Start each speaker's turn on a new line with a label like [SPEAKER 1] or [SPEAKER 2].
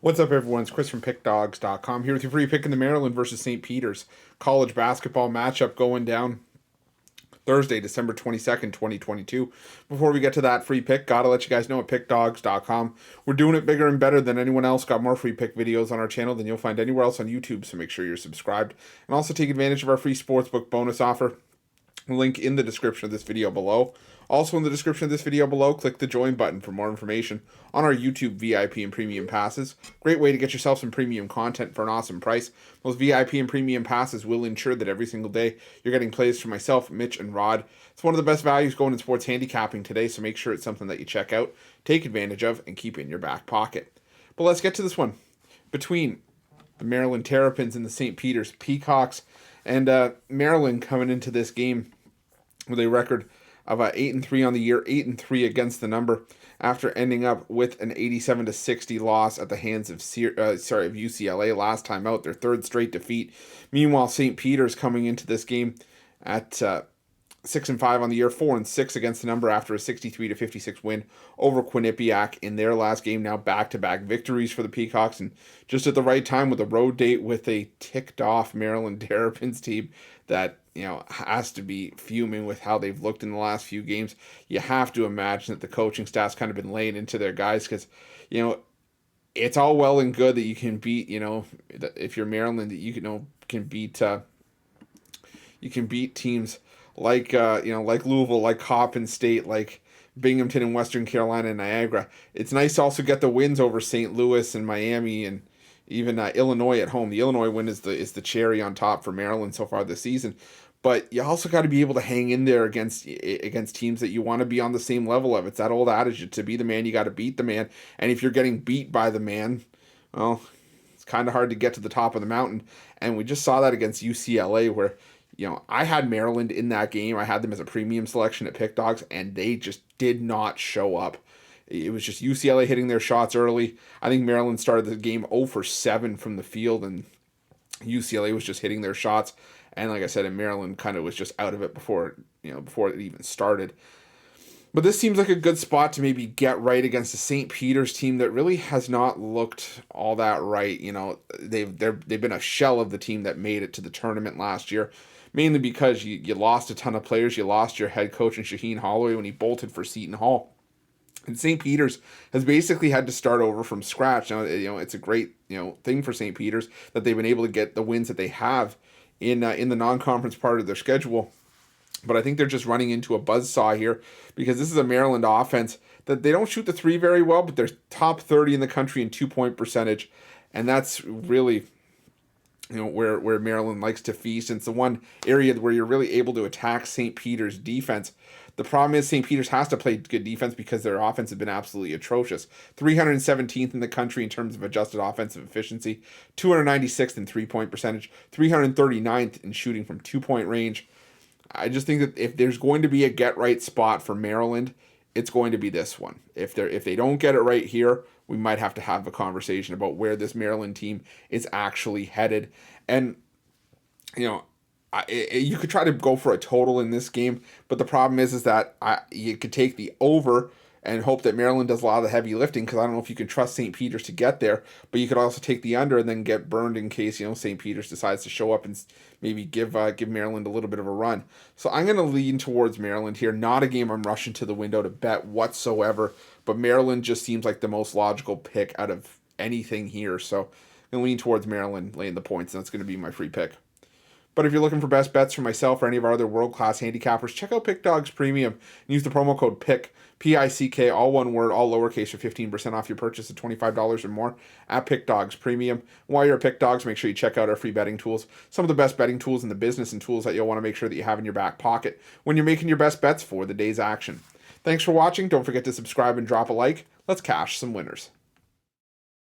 [SPEAKER 1] What's up, everyone? It's Chris from Pickdawgz.com here with your free pick in the Maryland versus St. Peter's college basketball matchup going down Thursday, December 22nd, 2022. Before we get to that free pick, gotta let you guys know at Pickdawgz.com, we're doing it bigger and better than anyone else. Got more free pick videos on our channel than you'll find anywhere else on YouTube, so make sure you're subscribed. And also take advantage of our free Sportsbook bonus offer. Link in the description of this video below. Also in the description of this video below, click the join button for more information on our YouTube VIP and premium passes. Great way to get yourself some premium content for an awesome price. Those VIP and premium passes will ensure that every single day you're getting plays from myself, Mitch, and Rod. It's one of the best values going in sports handicapping today, so make sure it's something that you check out, take advantage of, and keep in your back pocket. But let's get to this one. Between the Maryland Terapins and the St. Peter's Peacocks, and Maryland coming into this game with a record of 8-3 on the year, 8-3 against the number, after ending up with an 87-60 loss at the hands of UCLA last time out, their third straight defeat. Meanwhile, St. Peter's coming into this game at 6-5 on the year, 4-6 against the number after a 63-56 win over Quinnipiac in their last game. Now back-to-back victories for the Peacocks, and just at the right time with a road date with a ticked-off Maryland Terapins team that has to be fuming with how they've looked in the last few games. You have to imagine that the coaching staff's kind of been laying into their guys because, it's all well and good that you can beat, if you're Maryland, that you can beat teams like Louisville, like Coppin State, like Binghamton and Western Carolina and Niagara. It's nice to also get the wins over St. Louis and Miami and even Illinois at home. The Illinois win is the cherry on top for Maryland so far this season. But you also got to be able to hang in there against teams that you want to be on the same level of. It's that old adage, to be the man, you got to beat the man. And if you're getting beat by the man, well, it's kind of hard to get to the top of the mountain. And we just saw that against UCLA where, I had Maryland in that game. I had them as a premium selection at Pick Dawgz, and they just did not show up. It was just UCLA hitting their shots early. I think Maryland started the game 0 for 7 from the field, and UCLA was just hitting their shots. And like I said, Maryland kind of was just out of it before it even started. But this seems like a good spot to maybe get right against the St. Peter's team that really has not looked all that right. They've been a shell of the team that made it to the tournament last year, mainly because you lost a ton of players. You lost your head coach in Shaheen Holloway when he bolted for Seton Hall. And St. Peter's has basically had to start over from scratch. Now, it's a great, thing for St. Peter's that they've been able to get the wins that they have in the non-conference part of their schedule. But I think they're just running into a buzzsaw here because this is a Maryland offense that they don't shoot the three very well, but they're top 30 in the country in 2-point percentage. And that's really, where Maryland likes to feast. And it's the one area where you're really able to attack St. Peter's defense. The problem is St. Peter's has to play good defense because their offense has been absolutely atrocious. 317th in the country in terms of adjusted offensive efficiency, 296th in 3-point percentage, 339th in shooting from 2-point range. I just think that if there's going to be a get-right spot for Maryland, it's going to be this one. If they don't get it right here, we might have to have a conversation about where this Maryland team is actually headed. And, you could try to go for a total in this game, but the problem is that you could take the over and hope that Maryland does a lot of the heavy lifting, because I don't know if you can trust St. Peter's to get there, but you could also take the under and then get burned in case, St. Peter's decides to show up and maybe give Maryland a little bit of a run. So I'm going to lean towards Maryland here. Not a game I'm rushing to the window to bet whatsoever, but Maryland just seems like the most logical pick out of anything here. So I'm going to lean towards Maryland laying the points, and that's going to be my free pick. But if you're looking for best bets for myself or any of our other world-class handicappers, check out Pick Dawgz Premium and use the promo code PICK, P-I-C-K, all one word, all lowercase, for 15% off your purchase of $25 or more at Pick Dawgz Premium. While you're at Pick Dawgz, make sure you check out our free betting tools. Some of the best betting tools in the business and tools that you'll want to make sure that you have in your back pocket when you're making your best bets for the day's action. Thanks for watching. Don't forget to subscribe and drop a like. Let's cash some winners.